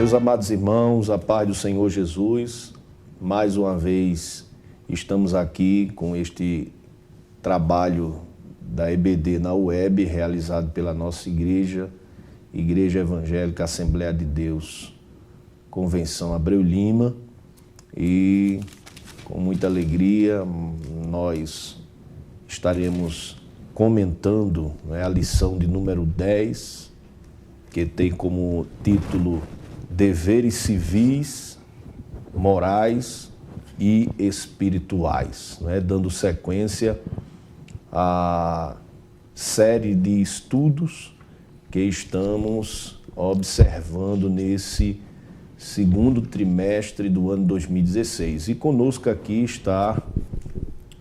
Meus amados irmãos, a paz do Senhor Jesus, mais uma vez estamos aqui com este trabalho da EBD na web, realizado pela nossa igreja, Igreja Evangélica Assembleia de Deus, Convenção Abreu Lima, e com muita alegria nós estaremos comentando a lição de número 10, que tem como título Deveres Civis, Morais e Espirituais, dando sequência à série de estudos que estamos observando nesse segundo trimestre do ano 2016. E conosco aqui está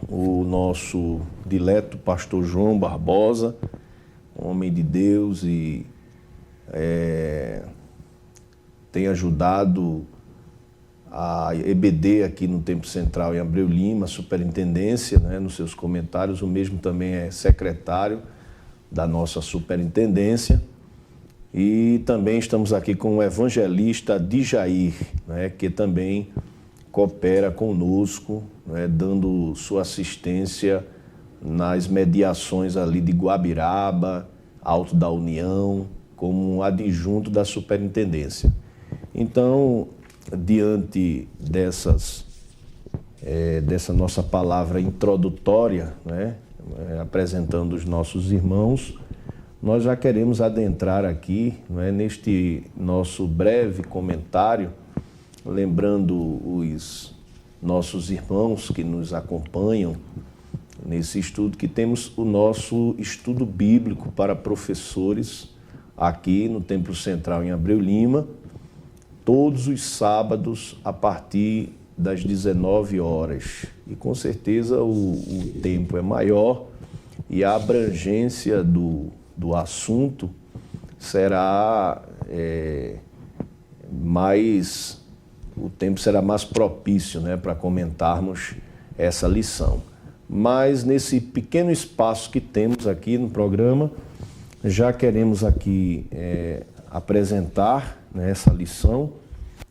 o nosso dileto pastor João Barbosa, homem de Deus, e tem ajudado a EBD aqui no Templo Central em Abreu Lima, a superintendência, nos seus comentários. O mesmo também é secretário da nossa superintendência. E também estamos aqui com o evangelista Dijair, que também coopera conosco, dando sua assistência nas mediações ali de Guabiraba, Alto da União, como adjunto da superintendência. Então, diante dessa nossa palavra introdutória, apresentando os nossos irmãos, nós já queremos adentrar aqui, neste nosso breve comentário, lembrando os nossos irmãos que nos acompanham nesse estudo, que temos o nosso estudo bíblico para professores aqui no Templo Central em Abreu Lima, todos os sábados a partir das 19 horas. E com certeza o tempo é maior e a abrangência do assunto será o tempo será mais propício, para comentarmos essa lição. Mas nesse pequeno espaço que temos aqui no programa, já queremos aqui apresentar essa lição,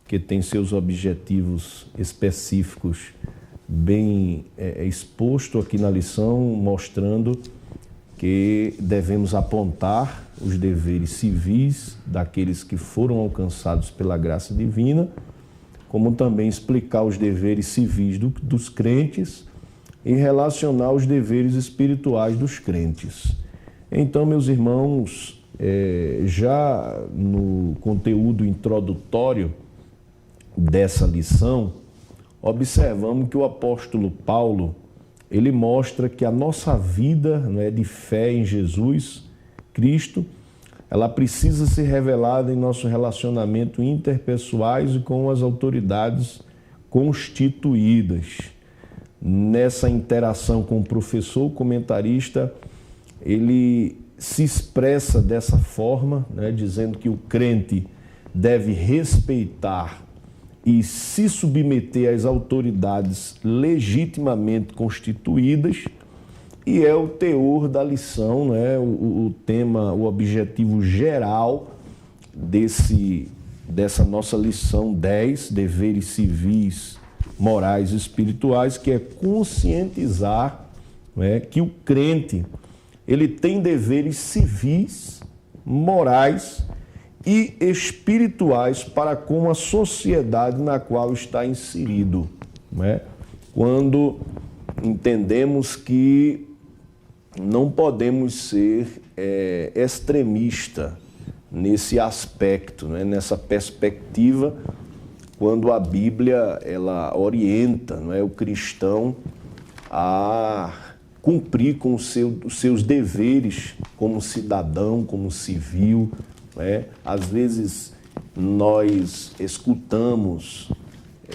que tem seus objetivos específicos bem exposto aqui na lição, mostrando que devemos apontar os deveres civis daqueles que foram alcançados pela graça divina, como também explicar os deveres civis dos crentes e relacionar os deveres espirituais dos crentes. Então, meus irmãos, já no conteúdo introdutório dessa lição, observamos que o apóstolo Paulo, ele mostra que a nossa vida de fé em Jesus Cristo, ela precisa ser revelada em nosso relacionamento interpessoais e com as autoridades constituídas. Nessa interação com o professor, o comentarista, ele se expressa dessa forma, dizendo que o crente deve respeitar e se submeter às autoridades legitimamente constituídas, e é o teor da lição, o tema, o objetivo geral dessa nossa lição 10, deveres civis, morais e espirituais, que é conscientizar que o crente ele tem deveres civis, morais e espirituais para com a sociedade na qual está inserido. Quando entendemos que não podemos ser extremista nesse aspecto, nessa perspectiva, quando a Bíblia ela orienta o cristão a cumprir com os seus deveres como cidadão, como civil. Às vezes nós escutamos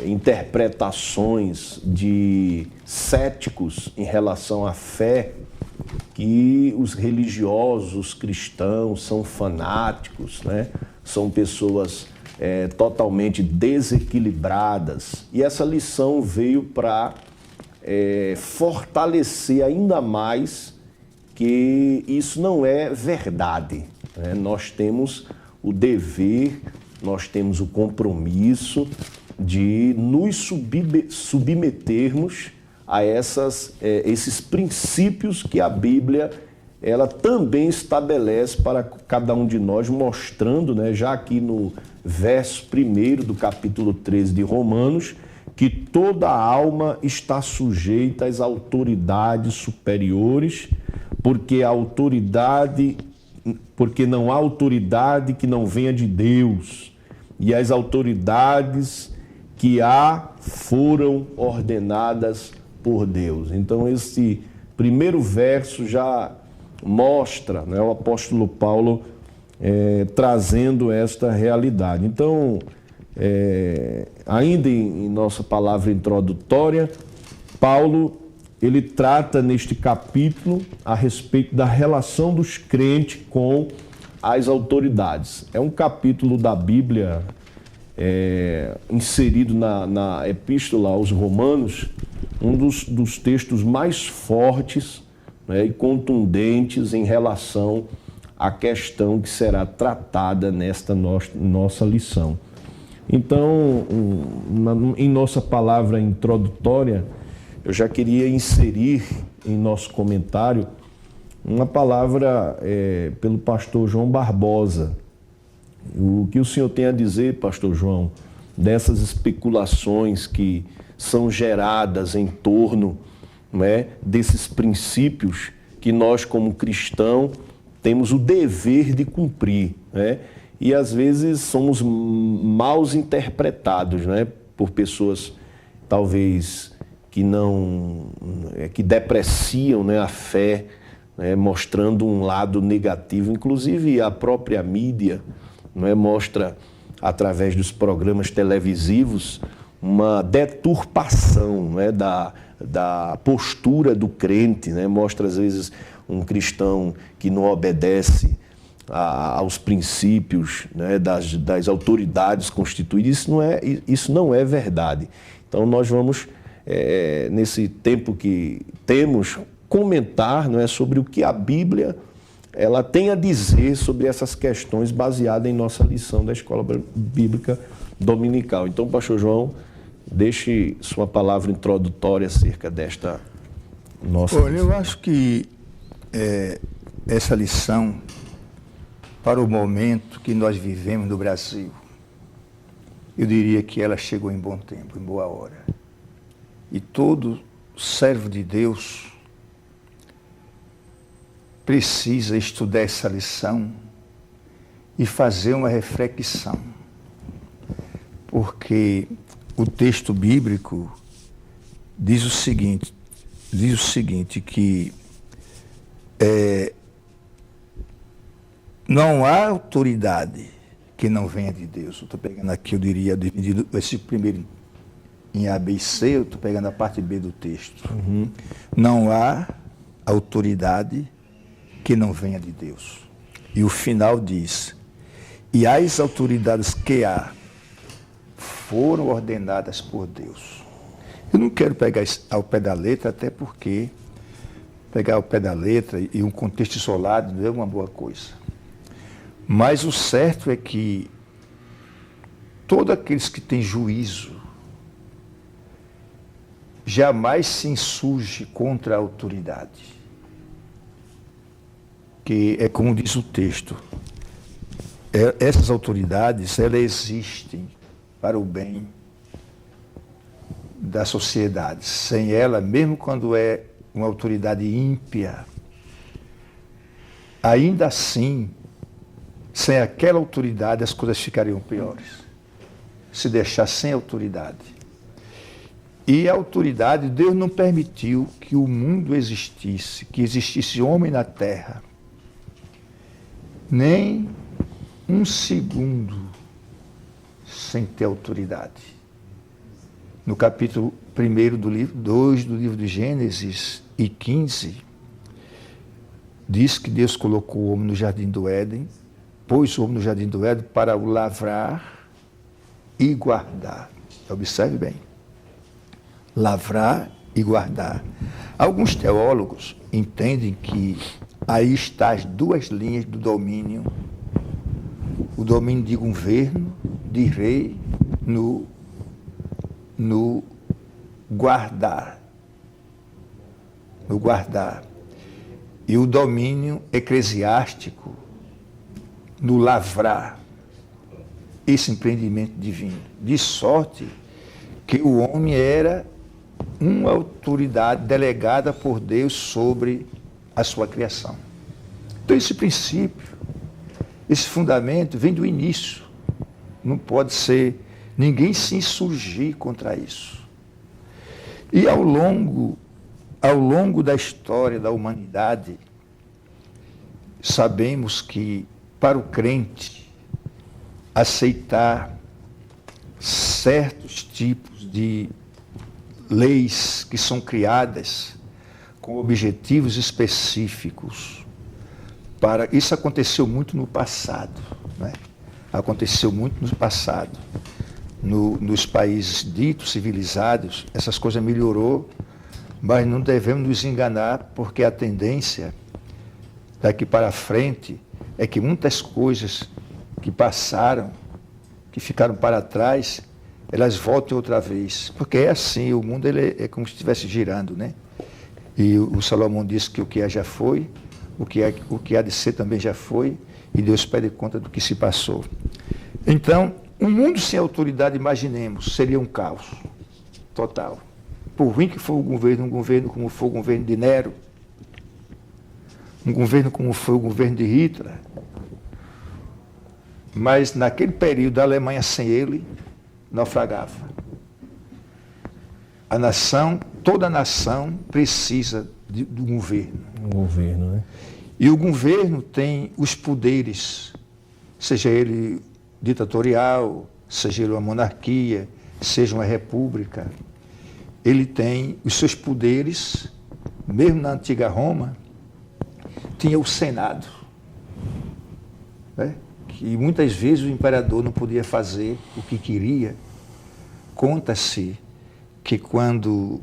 interpretações de céticos em relação à fé, que os religiosos, os cristãos são fanáticos, são pessoas totalmente desequilibradas. E essa lição veio para fortalecer ainda mais que isso não é verdade. Nós temos o dever nós temos o compromisso de nos submetermos a esses princípios que a Bíblia ela também estabelece para cada um de nós, mostrando, né, já aqui no verso 1 do capítulo 13 de Romanos, que toda alma está sujeita às autoridades superiores, porque não há autoridade que não venha de Deus, e as autoridades que há foram ordenadas por Deus. Então esse primeiro verso já mostra, né, o apóstolo Paulo trazendo esta realidade. Então, ainda em nossa palavra introdutória, Paulo ele trata neste capítulo a respeito da relação dos crentes com as autoridades. É um capítulo da Bíblia inserido na Epístola aos Romanos, um dos textos mais fortes, né, e contundentes em relação à questão que será tratada nesta nossa lição. Então, em nossa palavra introdutória, eu já queria inserir em nosso comentário uma palavra pelo pastor João Barbosa. O que o senhor tem a dizer, pastor João, dessas especulações que são geradas em torno, né, desses princípios que nós, como cristãos, temos o dever de cumprir, né? E às vezes somos mal interpretados, né, por pessoas talvez que depreciam, né, a fé, né, mostrando um lado negativo. Inclusive a própria mídia, né, mostra através dos programas televisivos uma deturpação, né, da postura do crente, né? Mostra às vezes um cristão que não obedece aos princípios, né, das autoridades constituídas. Isso não é verdade. Então nós vamos, nesse tempo que temos, comentar, não é, sobre o que a Bíblia ela tem a dizer sobre essas questões baseadas em nossa lição da Escola Bíblica Dominical. Então, pastor João, deixe sua palavra introdutória acerca desta nossa lição. Olha, eu acho que essa lição, para o momento que nós vivemos no Brasil, eu diria que ela chegou em bom tempo, em boa hora. E todo servo de Deus precisa estudar essa lição e fazer uma reflexão. Porque o texto bíblico diz o seguinte, que não há autoridade que não venha de Deus. Eu estou pegando aqui, eu diria, dividido esse primeiro em A, B e C, eu estou pegando a parte B do texto. Uhum. Não há autoridade que não venha de Deus. E o final diz, e as autoridades que há foram ordenadas por Deus. Eu não quero pegar ao pé da letra, até porque pegar ao pé da letra e um contexto isolado não é uma boa coisa. Mas o certo é que todos aqueles que têm juízo jamais se insurge contra a autoridade. Que é como diz o texto, essas autoridades, elas existem para o bem da sociedade. Sem ela, mesmo quando é uma autoridade ímpia, ainda assim, sem aquela autoridade, as coisas ficariam piores. Se deixar sem autoridade. E a autoridade, Deus não permitiu que o mundo existisse, que existisse homem na terra, nem um segundo sem ter autoridade. No capítulo 1 do livro 2 do livro de Gênesis e 15, diz que Deus colocou o homem no jardim do Éden, pôs o homem no jardim do Éden para o lavrar e guardar. Observe bem. Lavrar e guardar. Alguns teólogos entendem que aí estão as duas linhas do domínio, o domínio de governo de rei no guardar. No guardar. E o domínio eclesiástico no lavrar esse empreendimento divino. De sorte que o homem era uma autoridade delegada por Deus sobre a sua criação. Então esse princípio, esse fundamento vem do início. Não pode ser ninguém se insurgir contra isso. E ao longo da história da humanidade, sabemos que para o crente aceitar certos tipos de leis que são criadas com objetivos específicos. Isso aconteceu muito no passado, né? Aconteceu muito no passado. Nos países ditos civilizados, essas coisas melhorou, mas não devemos nos enganar, porque a tendência daqui para frente é que muitas coisas que passaram, que ficaram para trás, elas voltem outra vez. Porque é assim, o mundo ele é como se estivesse girando, né? E o Salomão disse que o que é já foi, o que há de ser também já foi, e Deus pede conta do que se passou. Então, um mundo sem autoridade, imaginemos, seria um caos total. Por ruim que for um governo como foi o governo de Nero, um governo como foi o governo de Hitler, mas naquele período a Alemanha sem ele naufragava. Toda a nação precisa de um governo. Um governo, né? E o governo tem os poderes, seja ele ditatorial, seja ele uma monarquia, seja uma república. Ele tem os seus poderes, mesmo na antiga Roma, tinha o Senado, né? Que muitas vezes o imperador não podia fazer o que queria. Conta-se que quando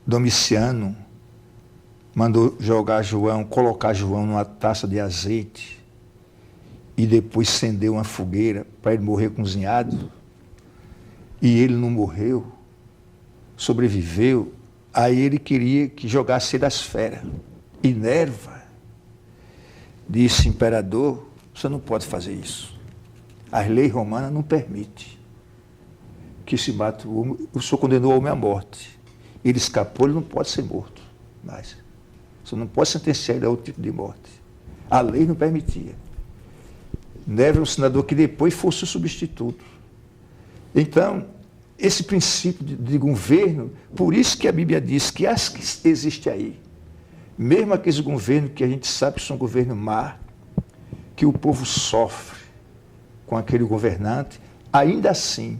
Domiciano mandou colocar João numa taça de azeite e depois acendeu uma fogueira para ele morrer cozinhado, e ele não morreu, sobreviveu, aí ele queria que jogasse ele às feras. E Nerva disse: imperador, você não pode fazer isso. As leis romanas não permitem que se mate o homem. O senhor condenou o homem à morte. Ele escapou, ele não pode ser morto. Mas você não pode sentenciar ele a outro tipo de morte. A lei não permitia. Nerva é um senador que depois fosse o substituto. Então, esse princípio de governo, por isso que a Bíblia diz que as que existem aí, mesmo aqueles governos que a gente sabe que são governos má, que o povo sofre com aquele governante, ainda assim,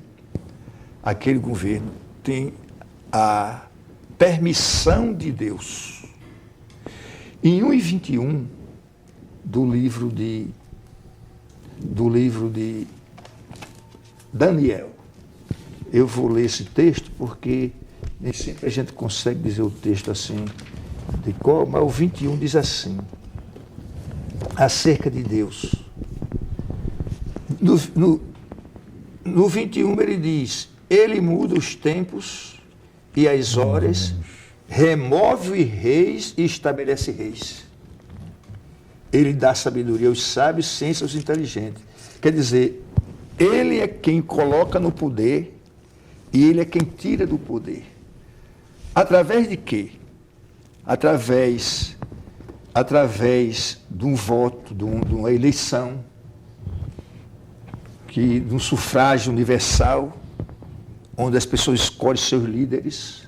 aquele governo tem a permissão de Deus. Em 1:21 do livro de Daniel, eu vou ler esse texto porque nem sempre a gente consegue dizer o texto assim de cor, mas o 21 diz assim, acerca de Deus. No 21 ele diz: ele muda os tempos e as horas, remove reis e estabelece reis. Ele dá sabedoria aos sábios, ciência aos inteligentes. Quer dizer, ele é quem coloca no poder e ele é quem tira do poder. Através de quê? Através de um voto, de uma eleição, de um sufrágio universal, onde as pessoas escolhem seus líderes.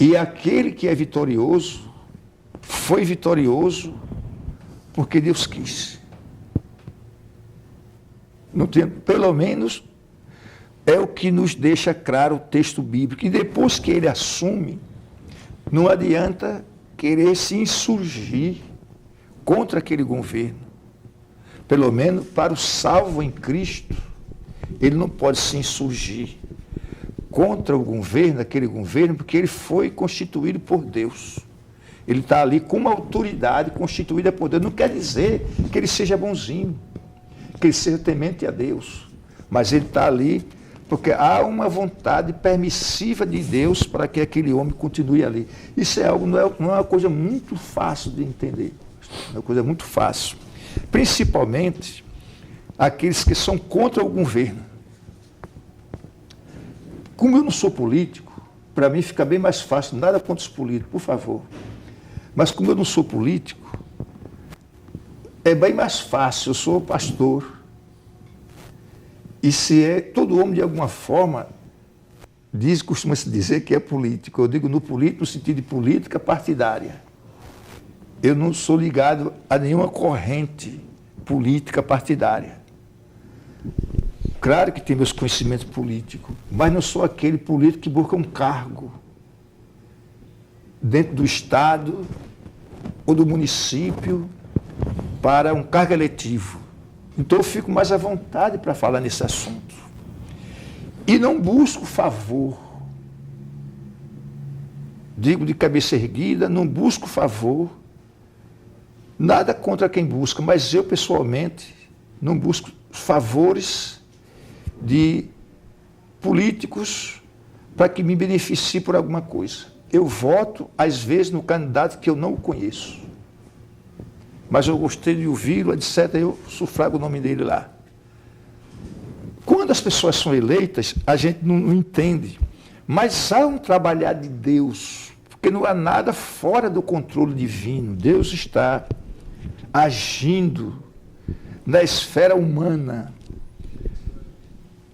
E aquele que é vitorioso, foi vitorioso porque Deus quis. No tempo, pelo menos, é o que nos deixa claro o texto bíblico. E depois que ele assume, não adianta querer se insurgir contra aquele governo. Pelo menos para o salvo em Cristo, ele não pode se insurgir contra o governo, aquele governo, porque ele foi constituído por Deus. Ele está ali com uma autoridade constituída por Deus. Não quer dizer que ele seja bonzinho. que ele seja temente a Deus, mas ele está ali porque há uma vontade permissiva de Deus para que aquele homem continue ali. Isso é algo, não é uma coisa muito fácil de entender, é uma coisa muito fácil, principalmente aqueles que são contra o governo. Como eu não sou político, para mim fica bem mais fácil, nada contra os políticos, por favor. Mas como eu não sou político, é bem mais fácil, eu sou pastor. E se é todo homem de alguma forma, costuma-se dizer que é político. Eu digo no político, no sentido de política partidária. Eu não sou ligado a nenhuma corrente política partidária. Claro que tenho meus conhecimentos políticos, mas não sou aquele político que busca um cargo dentro do Estado ou do município para um cargo eletivo. Então eu fico mais à vontade para falar nesse assunto. E não busco favor. Digo de cabeça erguida, não busco favor. Nada contra quem busca, mas eu pessoalmente não busco favores de políticos para que me beneficie por alguma coisa. Eu voto, às vezes, no candidato que eu não conheço. Mas eu gostei de ouvi-lo, etc., eu sufrago o nome dele lá. Quando as pessoas são eleitas, a gente não entende. Mas há um trabalhar de Deus, porque não há nada fora do controle divino. Deus está agindo na esfera humana.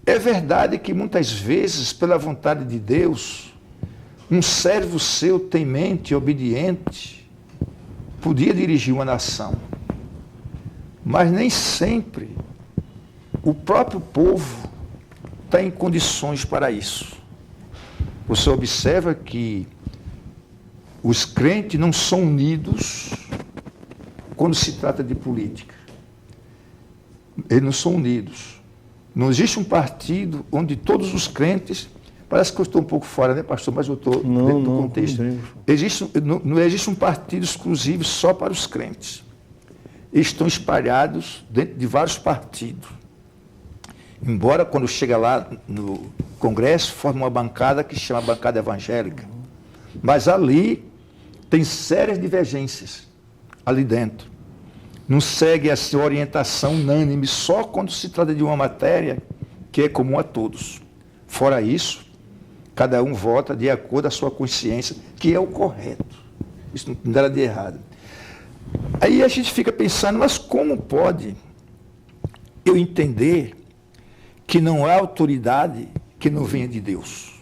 É verdade que muitas vezes, pela vontade de Deus, um servo seu temente, obediente, podia dirigir uma nação, mas nem sempre o próprio povo está em condições para isso. Você observa que os crentes não são unidos quando se trata de política. Eles não são unidos. Não existe um partido onde todos os crentes... Parece que eu estou um pouco fora, né, pastor? Mas eu estou dentro do contexto. Não existe um partido exclusivo só para os crentes. Eles estão espalhados dentro de vários partidos. Embora, quando chega lá no Congresso, forma uma bancada que se chama bancada evangélica. Mas ali tem sérias divergências, ali dentro. Não segue essa orientação unânime só quando se trata de uma matéria que é comum a todos. Fora isso, cada um vota de acordo com a sua consciência, que é o correto. Isso não tem nada de errado. Aí a gente fica pensando, mas como pode eu entender que não há autoridade que não venha de Deus?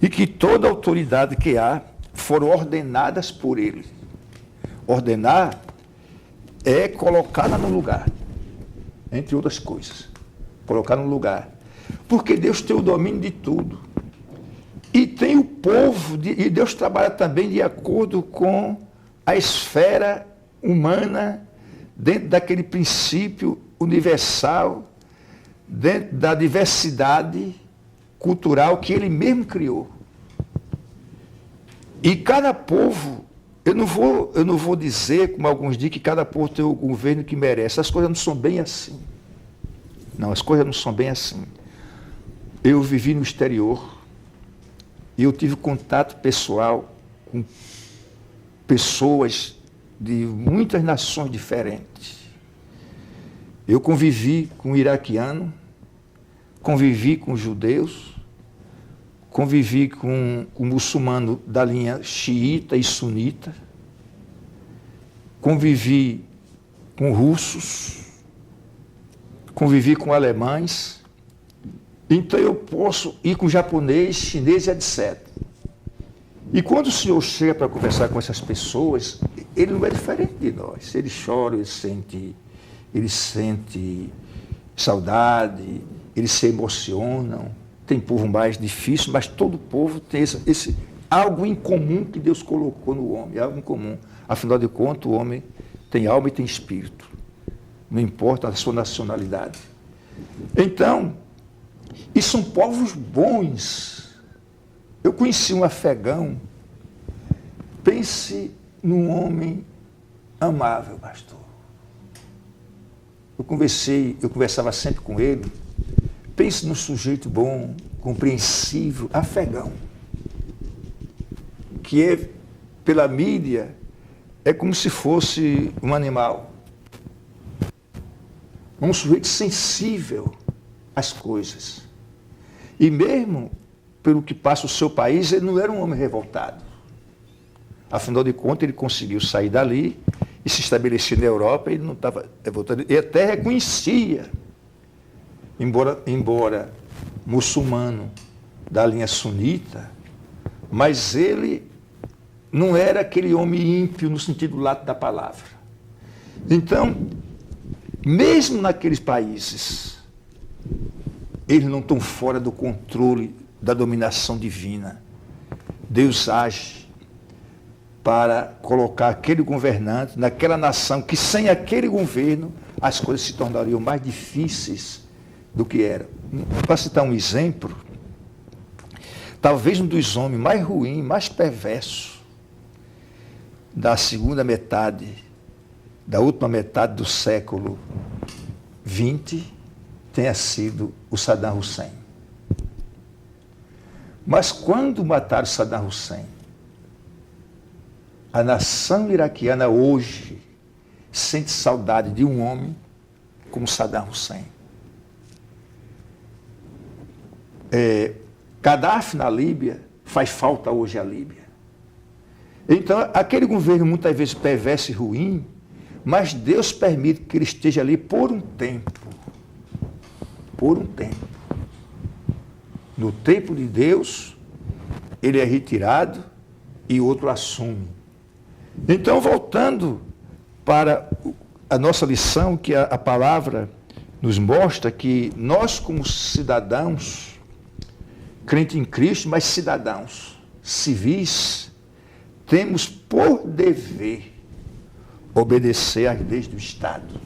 E que toda autoridade que há foram ordenadas por Ele. Ordenar é colocá-la no lugar, entre outras coisas. Colocar no lugar. Porque Deus tem o domínio de tudo. E tem o povo, e Deus trabalha também de acordo com a esfera humana, dentro daquele princípio universal, dentro da diversidade cultural que Ele mesmo criou. E cada povo, eu não vou dizer, como alguns dizem, que cada povo tem o governo que merece. As coisas não são bem assim. Não, as coisas não são bem assim. Eu vivi no exterior e eu tive contato pessoal com pessoas de muitas nações diferentes. Eu convivi com iraquiano, convivi com judeus, convivi com muçulmano da linha xiita e sunita, convivi com russos, convivi com alemães. Então eu posso ir com japonês, chinês, etc. E quando o senhor chega para conversar com essas pessoas, ele não é diferente de nós. Ele chora, ele sente saudade, eles se emocionam. Tem povo mais difícil, mas todo povo tem esse algo em comum que Deus colocou no homem, algo em comum. Afinal de contas, o homem tem alma e tem espírito. Não importa a sua nacionalidade. Então, e são povos bons. Eu conheci um afegão. Pense num homem amável, pastor. eu conversava sempre com ele. Pense num sujeito bom, compreensível, afegão, que é, pela mídia, é como se fosse um animal. Um sujeito sensível às coisas. E mesmo pelo que passa o seu país, ele não era um homem revoltado. Afinal de contas, ele conseguiu sair dali e se estabelecer na Europa, ele não estava revoltado. Ele até reconhecia, embora muçulmano da linha sunita, mas ele não era aquele homem ímpio no sentido lato da palavra. Então, mesmo naqueles países, eles não estão fora do controle da dominação divina. Deus age para colocar aquele governante naquela nação que sem aquele governo as coisas se tornariam mais difíceis do que eram. Para citar um exemplo, talvez um dos homens mais ruins, mais perversos da segunda metade, da última metade do século XX, tenha sido o Saddam Hussein. Mas quando mataram Saddam Hussein, a nação iraquiana hoje sente saudade de um homem como Saddam Hussein. Gaddafi na Líbia faz falta hoje à Líbia. Então, aquele governo muitas vezes perverso e ruim, mas Deus permite que ele esteja ali por um tempo. Por um tempo. No tempo de Deus, ele é retirado e outro assume. Então, voltando para a nossa lição, que a palavra nos mostra que nós, como cidadãos, crentes em Cristo, mas cidadãos civis, temos por dever obedecer às leis do Estado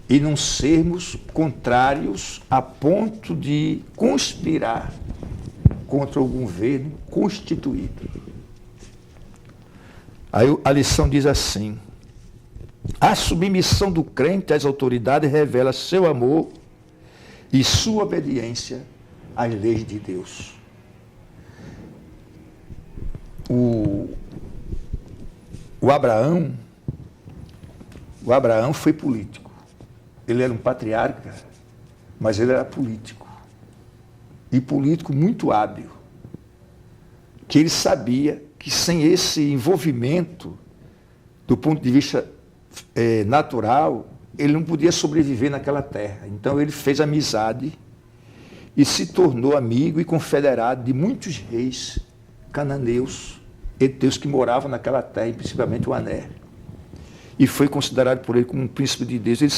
e não sermos contrários a ponto de conspirar contra o governo constituído. Aí a lição diz assim: a submissão do crente às autoridades revela seu amor e sua obediência às leis de Deus. O Abraão foi político. Ele era um patriarca, mas ele era político. E político muito hábil. Que ele sabia que sem esse envolvimento, do ponto de vista natural, ele não podia sobreviver naquela terra. Então ele fez amizade e se tornou amigo e confederado de muitos reis cananeus, heteus que moravam naquela terra, e principalmente o Ané. E foi considerado por ele como um príncipe de Deus. Ele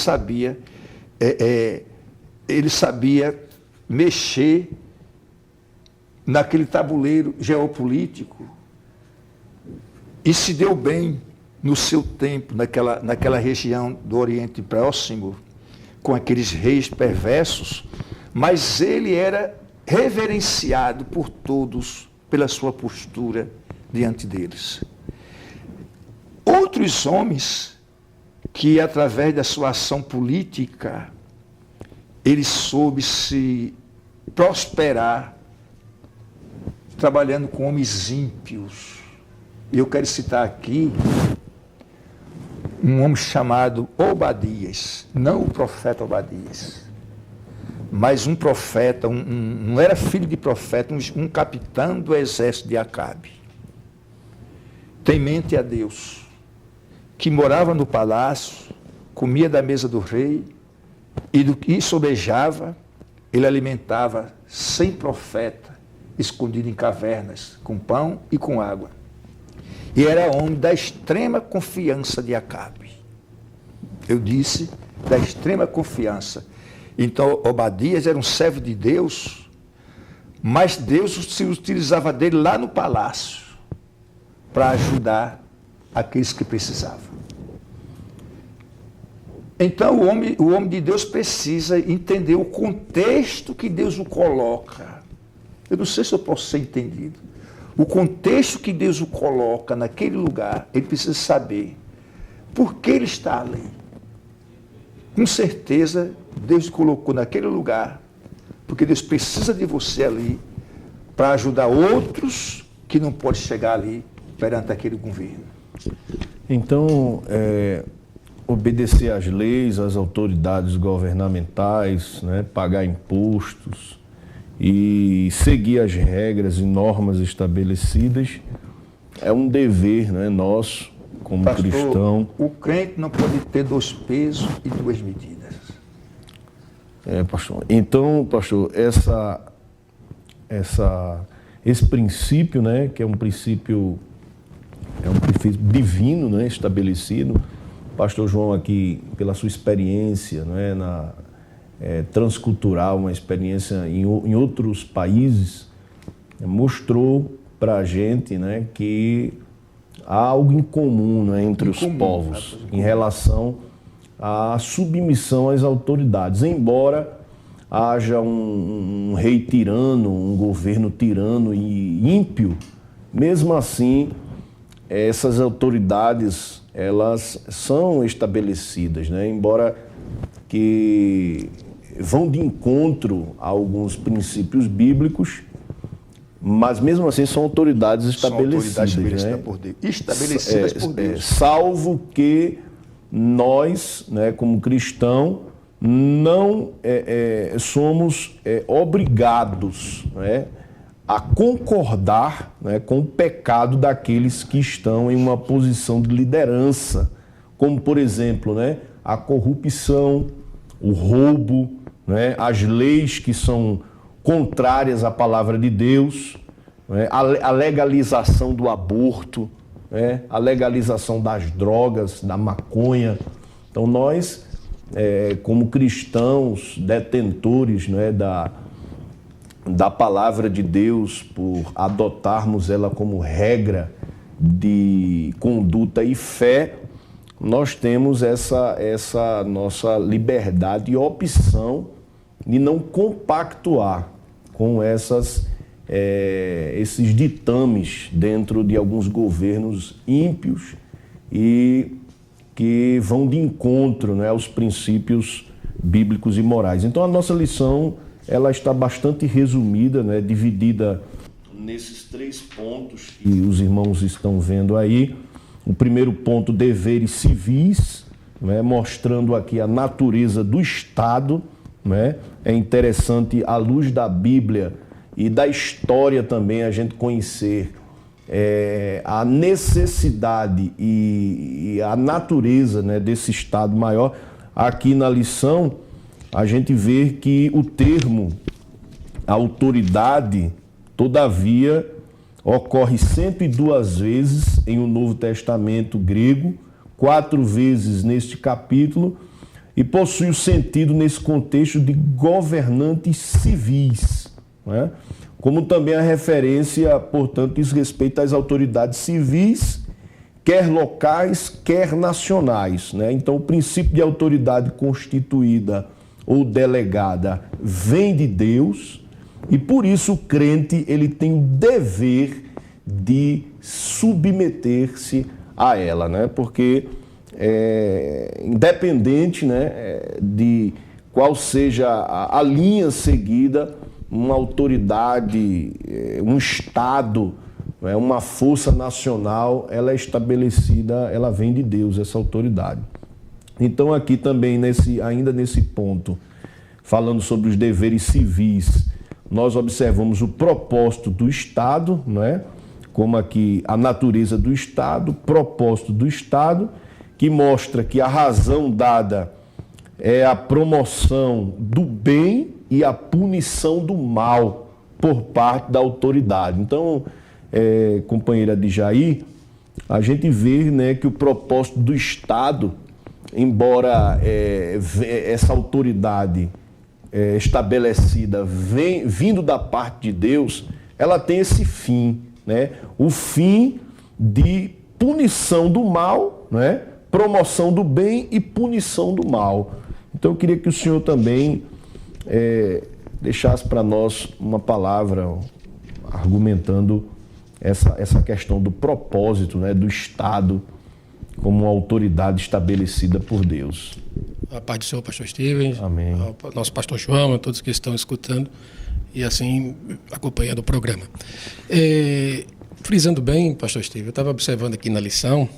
sabia mexer naquele tabuleiro geopolítico e se deu bem no seu tempo, naquela região do Oriente Próximo, com aqueles reis perversos, mas ele era reverenciado por todos pela sua postura diante deles. Outros homens que, através da sua ação política, ele soube se prosperar, trabalhando com homens ímpios. E eu quero citar aqui um homem chamado Obadias, não o profeta Obadias, mas um profeta, não era filho de profeta, um capitão do exército de Acabe, temente a Deus, que morava no palácio, comia da mesa do rei, e do que sobejava, ele alimentava 100 profetas, escondidos em cavernas, com pão e com água. E era homem da extrema confiança de Acabe. Eu disse, da extrema confiança. Então, Obadias era um servo de Deus, mas Deus se utilizava dele lá no palácio para ajudar aqueles que precisavam. Então, o homem de Deus precisa entender o contexto que Deus o coloca. Eu não sei se eu posso ser entendido. O contexto que Deus o coloca naquele lugar, ele precisa saber por que ele está ali. com certeza Deus te colocou naquele lugar, porque Deus precisa de você ali para ajudar outros que não podem chegar ali perante aquele governo. Então, obedecer às leis, às autoridades governamentais, né, pagar impostos e seguir as regras e normas estabelecidas é um dever, né, nosso como Pastor, cristão. o crente não pode ter 2 pesos e 2 medidas. Pastor. Então, pastor, esse princípio, né, que é um princípio divino, né, estabelecido. Pastor João aqui, pela sua experiência, né, transcultural, uma experiência em outros países, mostrou para a gente, né, que há algo em comum, né, entre os povos em relação à submissão às autoridades. Embora haja um rei tirano, um governo tirano e ímpio, mesmo assim, essas autoridades, elas são estabelecidas, né? Embora que vão de encontro a alguns princípios bíblicos, mas mesmo assim são autoridades estabelecidas, são autoridades né? por Deus, estabelecidas por Deus. Salvo que nós, né, como cristãos, não somos obrigados, né, a concordar, né, com o pecado daqueles que estão em uma posição de liderança, como, por exemplo, né, a corrupção, o roubo, né, as leis que são contrárias à palavra de Deus, né, a legalização do aborto, né, a legalização das drogas, da maconha. Então nós, como cristãos, detentores, né, da palavra de Deus, por adotarmos ela como regra de conduta e fé, nós temos essa nossa liberdade e opção de não compactuar com esses ditames dentro de alguns governos ímpios e que vão de encontro, né, aos princípios bíblicos e morais. Então a nossa lição, ela está bastante resumida, né, dividida nesses 3 pontos que os irmãos estão vendo aí. O primeiro ponto, deveres civis, né, mostrando aqui a natureza do Estado, né? É interessante, à luz da Bíblia e da história também, a gente conhecer a necessidade e a natureza, né, desse Estado maior. Aqui na lição, a gente vê que o termo autoridade, todavia, ocorre 102 vezes em o Novo Testamento grego, 4 vezes neste capítulo, e possui o sentido nesse contexto de governantes civis, né? Como também a referência, portanto, diz respeito às autoridades civis, quer locais, quer nacionais, né? Então, o princípio de autoridade constituída ou delegada vem de Deus, e por isso o crente, ele tem o dever de submeter-se a ela, né? Porque independente, né, de qual seja a linha seguida, uma autoridade, um Estado, né, uma força nacional, ela é estabelecida, ela vem de Deus, essa autoridade. Então aqui também, ainda nesse ponto, falando sobre os deveres civis, nós observamos o propósito do Estado, né? Como aqui a natureza do Estado, propósito do Estado, que mostra que a razão dada é a promoção do bem e a punição do mal por parte da autoridade. Então, companheira de Jair, a gente vê, né, que o propósito do Estado, embora essa autoridade estabelecida vindo da parte de Deus, ela tem esse fim, né? O fim de punição do mal, né? Promoção do bem e punição do mal. Então eu queria que o senhor também deixasse para nós uma palavra argumentando essa questão do propósito, né, do Estado como uma autoridade estabelecida por Deus. A paz do Senhor, pastor Steven. Amém. Ao nosso pastor João, a todos que estão escutando e assim acompanhando o programa. Frisando bem, pastor Steven, eu estava observando aqui na lição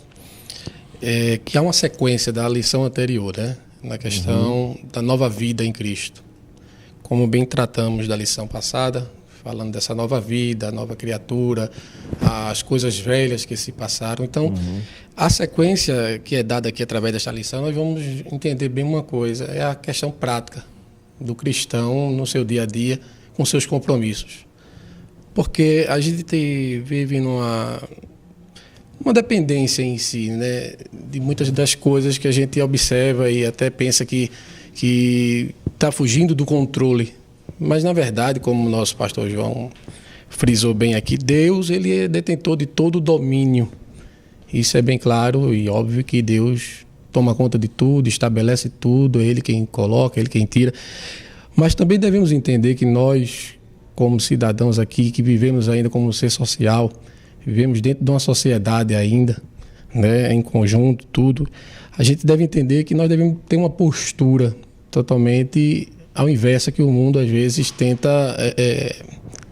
que há uma sequência da lição anterior, né? Na questão da nova vida em Cristo. Como bem tratamos da lição passada, falando dessa nova vida, nova criatura, as coisas velhas que se passaram. Então, a sequência que é dada aqui através desta lição, nós vamos entender bem uma coisa, é a questão prática do cristão no seu dia a dia, com seus compromissos. Porque a gente vive uma dependência em si, né, de muitas das coisas que a gente observa e até pensa que está fugindo do controle. Mas, na verdade, como o nosso pastor João frisou bem aqui, Deus ele é detentor de todo o domínio. Isso é bem claro e óbvio que Deus toma conta de tudo, estabelece tudo, é Ele quem coloca, é Ele quem tira. Mas também devemos entender que nós, como cidadãos aqui, que vivemos ainda como ser social, vivemos dentro de uma sociedade ainda, né, em conjunto, tudo, a gente deve entender que nós devemos ter uma postura totalmente ao inverso que o mundo às vezes tenta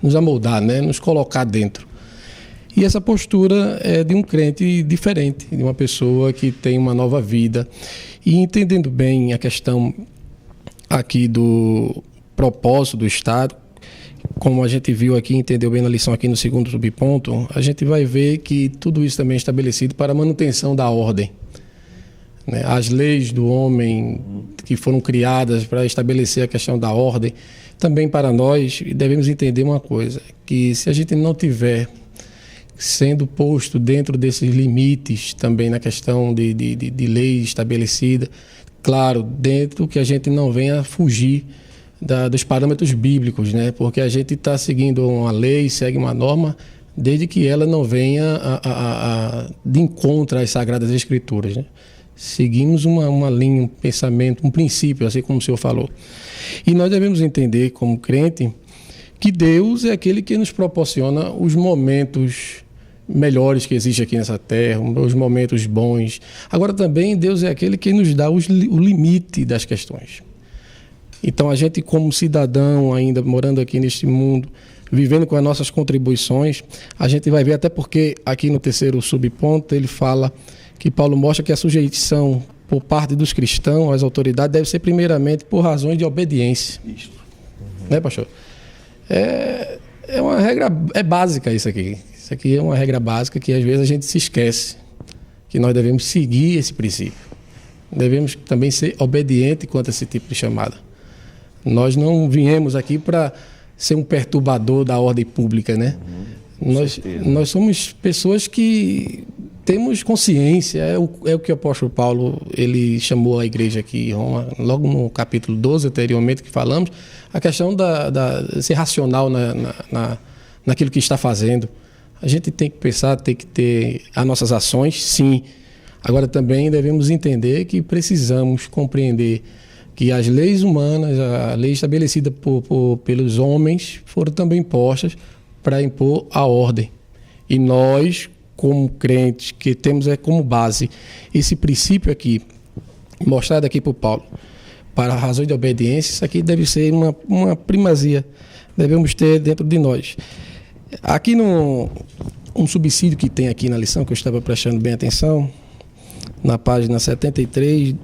nos amoldar, né? Nos colocar dentro. E essa postura é de um crente diferente, de uma pessoa que tem uma nova vida. E entendendo bem a questão aqui do propósito do Estado, como a gente viu aqui, entendeu bem na lição aqui no segundo subponto, a gente vai ver que tudo isso também é estabelecido para a manutenção da ordem. As leis do homem que foram criadas para estabelecer a questão da ordem, também para nós devemos entender uma coisa, que se a gente não tiver sendo posto dentro desses limites também na questão de lei estabelecida, claro, dentro que a gente não venha fugir dos parâmetros bíblicos, né? Porque a gente está seguindo uma lei, segue uma norma, desde que ela não venha de encontro às Sagradas Escrituras, né? Seguimos uma linha, um pensamento, um princípio, assim como o senhor falou. E nós devemos entender, como crente, que Deus é aquele que nos proporciona os momentos melhores que existem aqui nessa terra, os momentos bons. Agora também Deus é aquele que nos dá o limite das questões. Então a gente, como cidadão ainda morando aqui neste mundo, vivendo com as nossas contribuições, a gente vai ver, até porque aqui no terceiro subponto ele fala que Paulo mostra que a sujeição por parte dos cristãos às autoridades deve ser primeiramente por razões de obediência. Isso. Né, pastor? É uma regra básica isso aqui. Isso aqui é uma regra básica que às vezes a gente se esquece, que nós devemos seguir esse princípio. Devemos também ser obedientes quanto a esse tipo de chamada. Nós não viemos aqui para ser um perturbador da ordem pública, né? Nós somos pessoas que temos consciência, é o que o apóstolo Paulo ele chamou a igreja aqui em Roma, logo no capítulo 12 anteriormente que falamos, a questão de ser racional naquilo que está fazendo. A gente tem que pensar, tem que ter as nossas ações, sim. Agora também devemos entender que precisamos compreender que as leis humanas, a lei estabelecida pelos homens, foram também postas para impor a ordem. E nós, como crentes, que temos como base esse princípio aqui, mostrado aqui por Paulo, para razões de obediência, isso aqui deve ser uma primazia, devemos ter dentro de nós. Aqui um subsídio que tem aqui na lição, que eu estava prestando bem atenção, na página 73,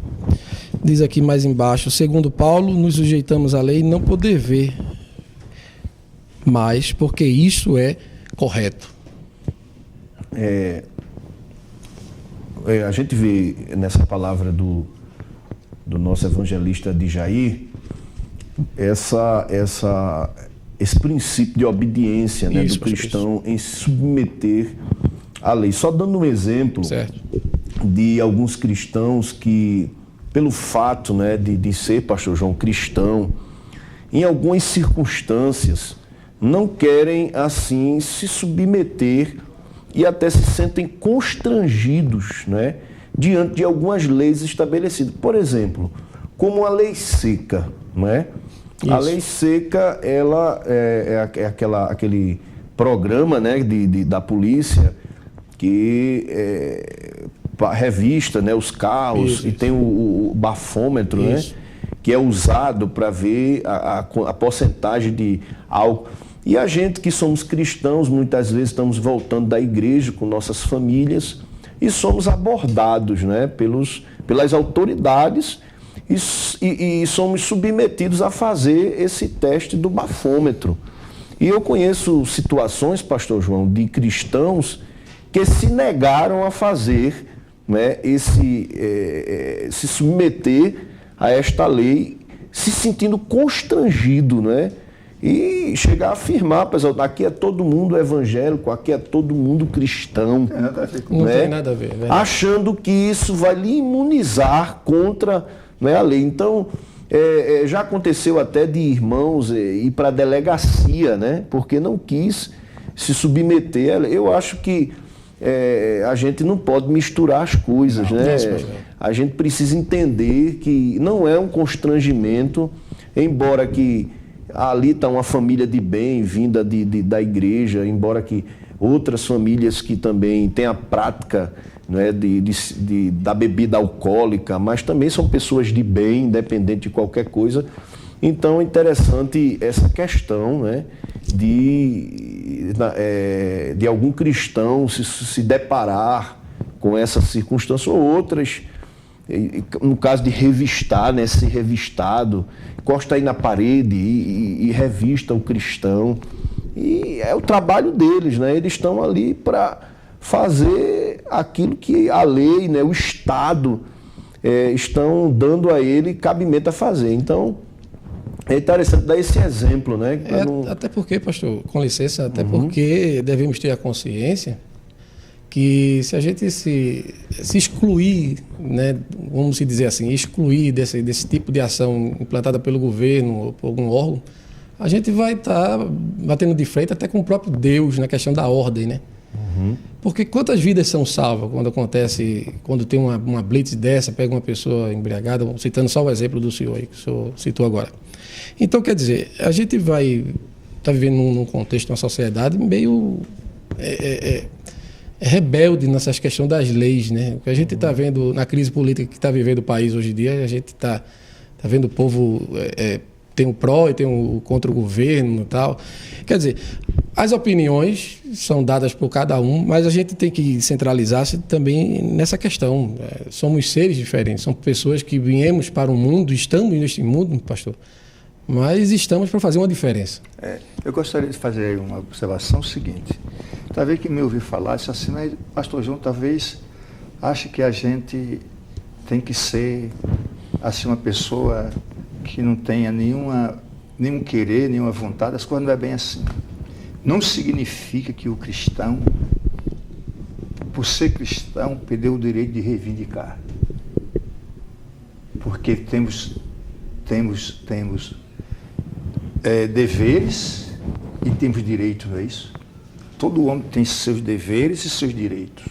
diz aqui mais embaixo, segundo Paulo, nos sujeitamos à lei não poder ver mais, porque isso é correto. A gente vê nessa palavra do nosso evangelista de Jair esse princípio de obediência, né, do cristão em se submeter à lei. Só dando um exemplo de alguns cristãos que, pelo fato, né, de ser, pastor João, cristão, em algumas circunstâncias não querem assim se submeter e até se sentem constrangidos, né, diante de algumas leis estabelecidas. Por exemplo, como a lei seca, né? A lei seca, ela é aquele programa, né, da polícia que revista, né, os carros, Isso. e tem o bafômetro, né, que é usado para ver a porcentagem de álcool. E a gente que somos cristãos, muitas vezes estamos voltando da igreja com nossas famílias e somos abordados, né, pelas autoridades e somos submetidos a fazer esse teste do bafômetro. E eu conheço situações, pastor João, de cristãos que se negaram a fazer, né, se submeter a esta lei, se sentindo constrangido, né? E chegar a afirmar, pessoal, aqui é todo mundo evangélico, aqui é todo mundo cristão. Não tem nada a ver, né? Achando que isso vai lhe imunizar contra, né, a lei. Então, já aconteceu até de irmãos ir para a delegacia, né? Porque não quis se submeter a lei. Eu acho que a gente não pode misturar as coisas, né? A gente precisa entender que não é um constrangimento, embora que ali está uma família de bem vinda da igreja, embora que outras famílias que também têm a prática, né, da bebida alcoólica, mas também são pessoas de bem, independente de qualquer coisa. Então é interessante essa questão, né, de algum cristão se deparar com essa circunstância ou outras, no caso de revistar, né, ser revistado, encosta aí na parede e revista o cristão. E é o trabalho deles, né? Eles estão ali para fazer aquilo que a lei, né, o Estado estão dando a ele cabimento a fazer. Então, é interessante dar esse exemplo, né? Até porque, pastor, com licença, até porque devemos ter a consciência que se a gente se excluir, né, vamos dizer assim, excluir desse tipo de ação implantada pelo governo ou por algum órgão, a gente vai estar batendo de frente até com o próprio Deus na questão da ordem, né? Porque quantas vidas são salvas quando tem uma blitz dessa, pega uma pessoa embriagada, citando só o exemplo do senhor aí, que o senhor citou agora. Então, quer dizer, a gente vai estar vivendo num contexto, numa sociedade meio rebelde nessas questões das leis, né? O que a gente está vendo na crise política que está vivendo o país hoje em dia, a gente está vendo o povo tem o pró e tem o contra o governo e tal. Quer dizer, as opiniões são dadas por cada um, mas a gente tem que centralizar-se também nessa questão. Somos seres diferentes, somos pessoas que viemos para o mundo, estamos neste mundo, pastor, mas estamos para fazer uma diferença. Eu gostaria de fazer uma observação seguinte. Talvez que me ouviu falar, disse assim, mas pastor João talvez ache que a gente tem que ser assim uma pessoa que não tenha nenhum querer, nenhuma vontade, as coisas não é bem assim. Não significa que o cristão, por ser cristão, perdeu o direito de reivindicar. Porque temos deveres e temos direitos, não é isso? Todo homem tem seus deveres e seus direitos.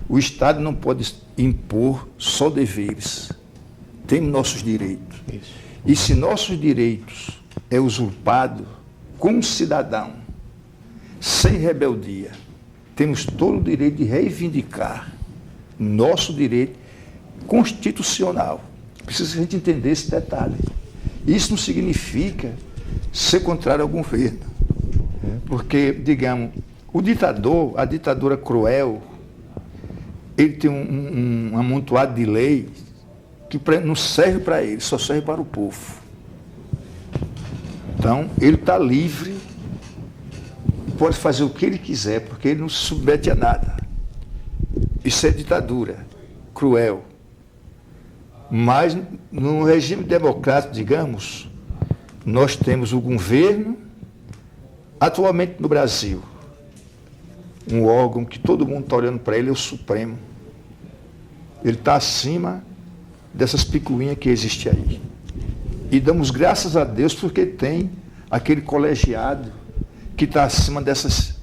O Estado não pode impor só deveres. Temos nossos direitos. Isso. E se nossos direitos é usurpado, como cidadão, sem rebeldia, temos todo o direito de reivindicar nosso direito constitucional. Precisa a gente entender esse detalhe. Isso não significa ser contrário ao governo. Porque, digamos, o ditador, a ditadura cruel, ele tem um amontoado de lei que não serve para ele, só serve para o povo. Então, ele está livre, pode fazer o que ele quiser, porque ele não se submete a nada. Isso é ditadura, cruel. Mas, no regime democrático, digamos, nós temos o governo, atualmente no Brasil, um órgão que todo mundo está olhando para ele, é o Supremo. Ele está acima dessas picuinhas que existem aí. E damos graças a Deus porque tem aquele colegiado que está acima dessas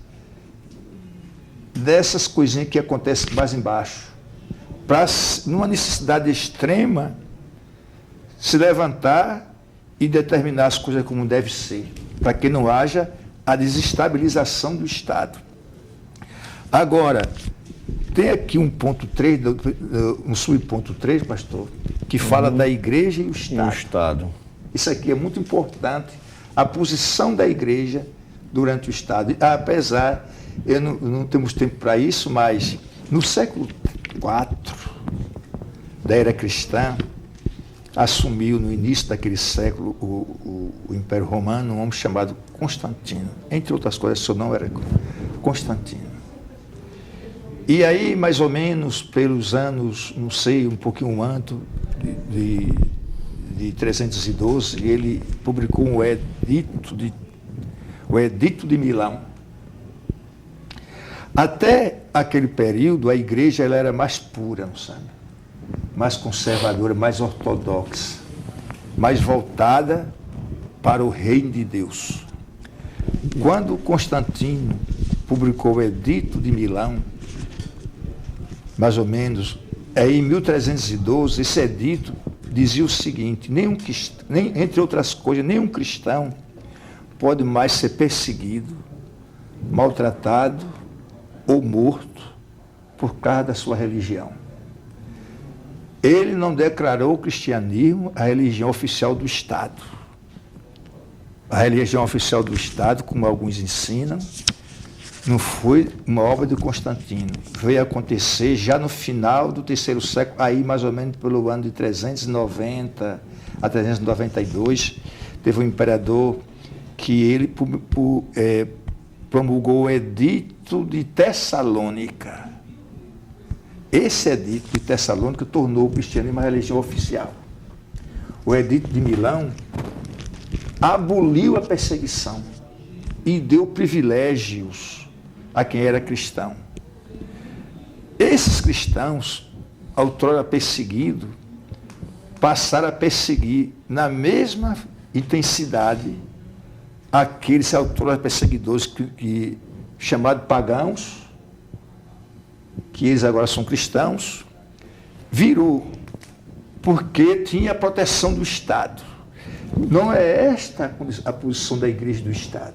coisinhas que acontecem mais embaixo. Para, numa necessidade extrema, se levantar e determinar as coisas como deve ser, para que não haja a desestabilização do Estado. Agora, tem aqui um ponto 3, um subponto 3, pastor, que fala da igreja e o Estado. E o Estado. Isso aqui é muito importante, a posição da igreja durante o Estado. Apesar, não temos tempo para isso, mas no século IV da era cristã, assumiu no início daquele século o Império Romano um homem chamado Constantino. Entre outras coisas, seu nome era Constantino. E aí, mais ou menos, pelos anos, não sei, um pouquinho antes de 312, ele publicou o Edito de Milão. Até aquele período, a igreja ela era mais pura, não sabe? Mais conservadora, mais ortodoxa, mais voltada para o reino de Deus. Quando Constantino publicou o Edito de Milão, mais ou menos, em 1312, esse edito dizia o seguinte: entre outras coisas, nenhum cristão pode mais ser perseguido, maltratado ou morto por causa da sua religião. Ele não declarou o cristianismo a religião oficial do Estado. A religião oficial do Estado, como alguns ensinam, não foi uma obra de Constantino. Veio acontecer já no final do terceiro século, aí mais ou menos pelo ano de 390 a 392, teve um imperador que ele promulgou o Edito de Tessalônica. Esse Edito de Tessalônica tornou o cristianismo uma religião oficial. O Edito de Milão aboliu a perseguição e deu privilégios a quem era cristão. Esses cristãos, outrora perseguidos, passaram a perseguir na mesma intensidade aqueles outrora perseguidores chamados pagãos, que eles agora são cristãos, virou porque tinha a proteção do Estado. Não é esta a posição da igreja e do Estado.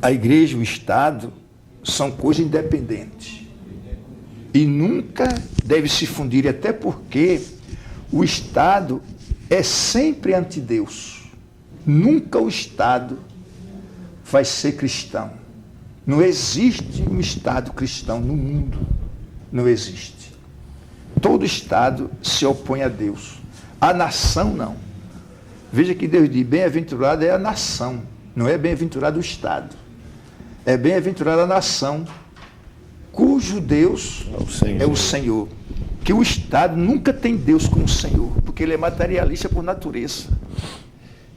A igreja e o Estado são coisas independentes e nunca deve se fundir, até porque o Estado é sempre ante Deus. Nunca o Estado vai ser cristão. Não existe um Estado cristão no mundo. Não existe. Todo Estado se opõe a Deus. A nação não. Veja que Deus diz, bem-aventurada é a nação, não é bem-aventurado o Estado. É bem-aventurada a nação, cujo Deus é o Senhor. Que o Estado nunca tem Deus como Senhor, porque ele é materialista por natureza.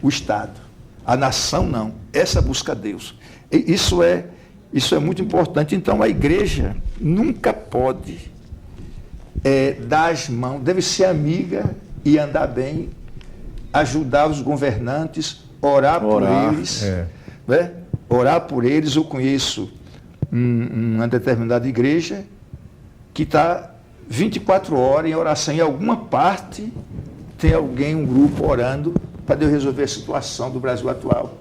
O Estado. A nação não. Essa busca Deus. Isso é muito importante. Então, a igreja nunca pode dar as mãos, deve ser amiga e andar bem, ajudar os governantes, orar por eles. Né? Orar por eles. Eu conheço uma determinada igreja que está 24 horas em oração. Em alguma parte tem alguém, um grupo orando para Deus resolver a situação do Brasil atual.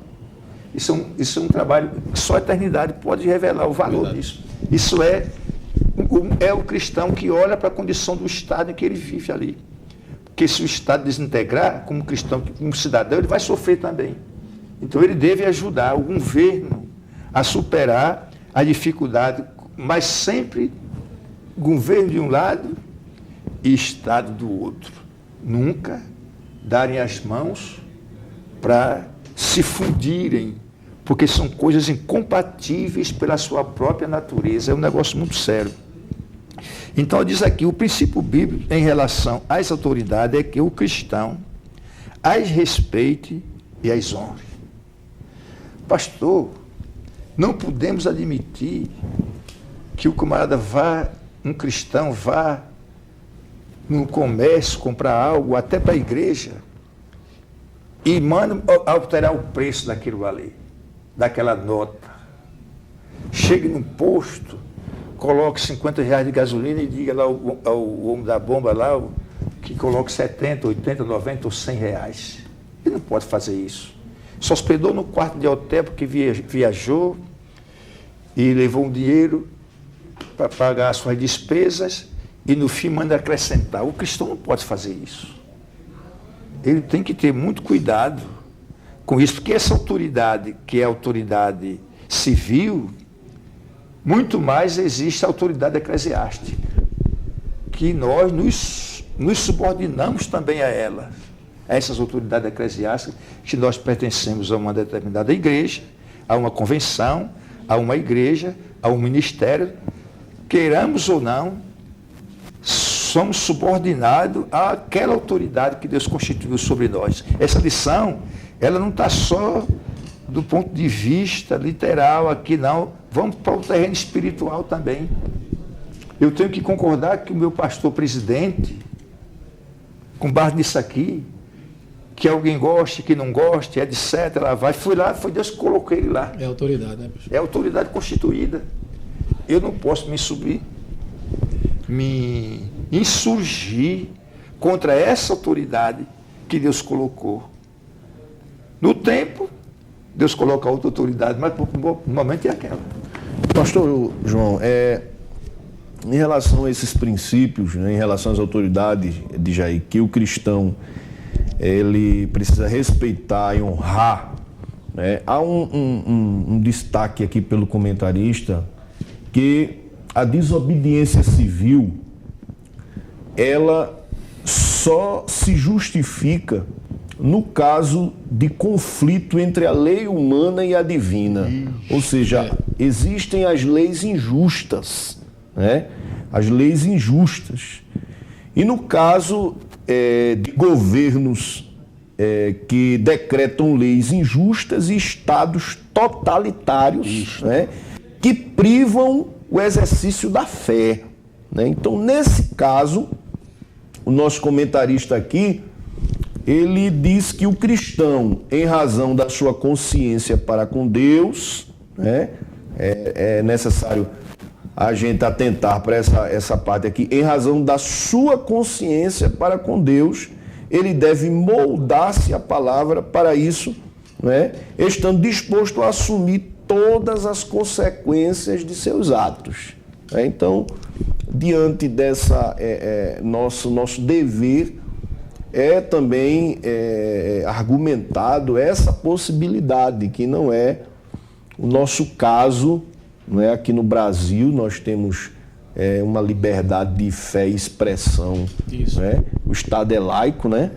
Isso é um trabalho que só a eternidade pode revelar o valor disso. Isso é o cristão que olha para a condição do Estado em que ele vive ali. Porque se o Estado desintegrar, como cristão, como cidadão, ele vai sofrer também. Então ele deve ajudar o governo a superar a dificuldade, mas sempre governo de um lado e Estado do outro. Nunca darem as mãos para se fundirem, porque são coisas incompatíveis pela sua própria natureza. É um negócio muito sério. Então diz aqui, o princípio bíblico em relação às autoridades é que o cristão as respeite e as honre. Pastor, não podemos admitir que o camarada um cristão vá no comércio comprar algo, até para a igreja, e manda alterar o preço daquilo ali, daquela nota. Chegue num posto, coloque R$50 de gasolina e diga lá ao homem da bomba lá que coloque 70, 80, 90 ou R$100. Ele não pode fazer isso. Se hospedou no quarto de hotel porque viajou e levou um dinheiro para pagar as suas despesas e no fim manda acrescentar. O cristão não pode fazer isso. Ele tem que ter muito cuidado com isso, porque essa autoridade, que é a autoridade civil, muito mais existe a autoridade eclesiástica, que nós nos subordinamos também a ela, a essas autoridades eclesiásticas, que nós pertencemos a uma determinada igreja, a uma convenção, a uma igreja, a um ministério, queiramos ou não, somos subordinados àquela autoridade que Deus constituiu sobre nós. Essa lição, ela não está só do ponto de vista literal aqui, não. Vamos para o terreno espiritual também. Eu tenho que concordar que o meu pastor presidente, com base nisso aqui, que alguém goste, que não goste, etc., foi lá, foi Deus que colocou ele lá. É autoridade, né, pastor? É autoridade constituída. Eu não posso me insurgir contra essa autoridade que Deus colocou. No tempo, Deus coloca outra autoridade, mas no momento é aquela. Pastor João, em relação a esses princípios, né, em relação às autoridades de Jair, que o cristão ele precisa respeitar e honrar, né, há um destaque aqui pelo comentarista que a desobediência civil ela só se justifica no caso de conflito entre a lei humana e a divina. Ou seja, existem as leis injustas, né? As leis injustas. E no caso de governos que decretam leis injustas e estados totalitários, né? Que privam o exercício da fé, né? Então, nesse caso, o nosso comentarista aqui, ele diz que o cristão, em razão da sua consciência para com Deus, né, é necessário a gente atentar para essa parte aqui, em razão da sua consciência para com Deus, ele deve moldar-se à palavra para isso, né, estando disposto a assumir todas as consequências de seus atos. Né? Então, diante dessa nosso dever, também argumentado essa possibilidade, que não é o nosso caso, não é? Aqui no Brasil nós temos uma liberdade de fé e expressão. Isso. Né? O Estado é laico, né?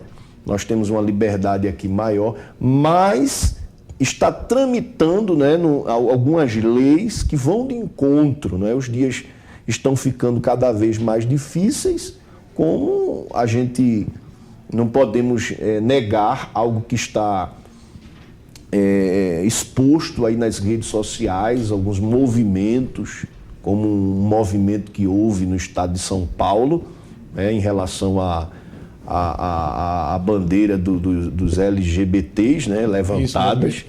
Nós temos uma liberdade aqui maior, mas está tramitando, né, algumas leis que vão de encontro. Né? Os dias estão ficando cada vez mais difíceis, como a gente não podemos negar algo que está exposto aí nas redes sociais, alguns movimentos, como um movimento que houve no estado de São Paulo, né, em relação à bandeira dos LGBTs, né, levantadas. Isso,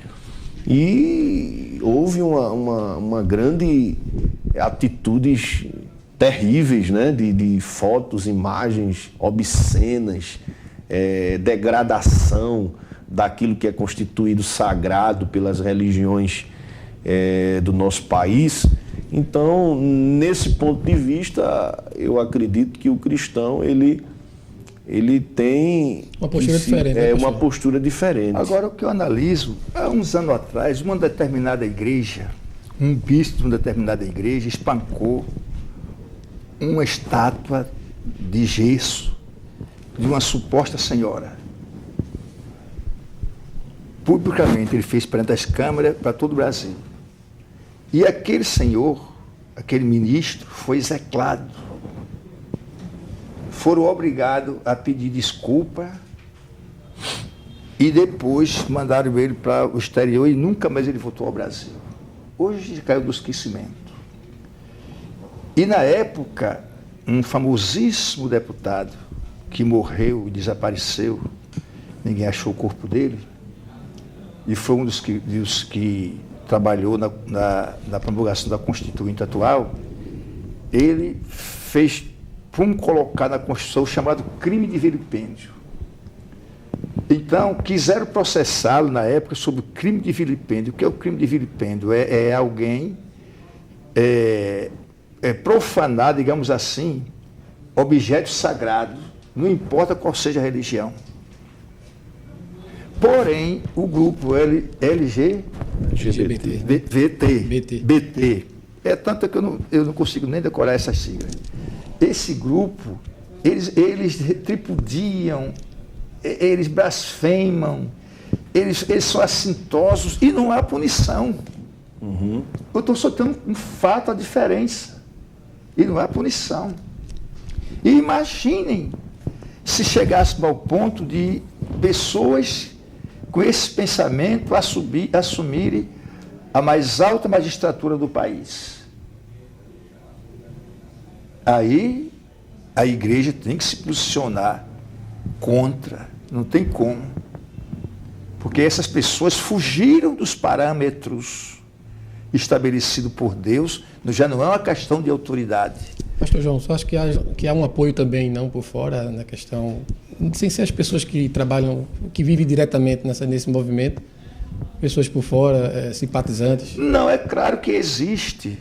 e houve uma grande atitudes terríveis, né, de fotos, imagens obscenas, degradação daquilo que é constituído sagrado pelas religiões do nosso país. Então, nesse ponto de vista, eu acredito que o cristão ele tem uma postura diferente. Uma postura diferente. Agora, o que eu analiso, há uns anos atrás, uma determinada igreja, um bispo de uma determinada igreja espancou uma estátua de gesso de uma suposta senhora. Publicamente ele fez perante as câmeras para todo o Brasil. E aquele senhor, aquele ministro, foi execrado. Foram obrigados a pedir desculpa e depois mandaram ele para o exterior e nunca mais ele voltou ao Brasil. Hoje caiu do esquecimento. E na época, um famosíssimo deputado que morreu e desapareceu, ninguém achou o corpo dele, e foi um dos que trabalhou na promulgação da Constituinte atual, ele fez, vamos colocar na Constituição, o chamado crime de vilipêndio. Então, quiseram processá-lo na época sobre o crime de vilipêndio. O que é o crime de vilipêndio? É alguém profanar, digamos assim, objetos sagrados, não importa qual seja a religião. Porém, o grupo LGBT, é tanto que eu não consigo nem decorar essas siglas. Esse grupo, eles tripudiam, eles blasfemam, eles são assintosos e não há punição. Uhum. Eu estou soltando um fato, a diferença. E não há punição. E imaginem se chegássemos ao ponto de pessoas com esse pensamento assumirem a mais alta magistratura do país. Aí a igreja tem que se posicionar contra, não tem como. Porque essas pessoas fugiram dos parâmetros estabelecidos por Deus, já não é uma questão de autoridade. Pastor João, só acho que há um apoio também, não por fora, na questão, sem ser as pessoas que trabalham, que vivem diretamente nesse movimento, pessoas por fora, simpatizantes. Não, é claro que existe.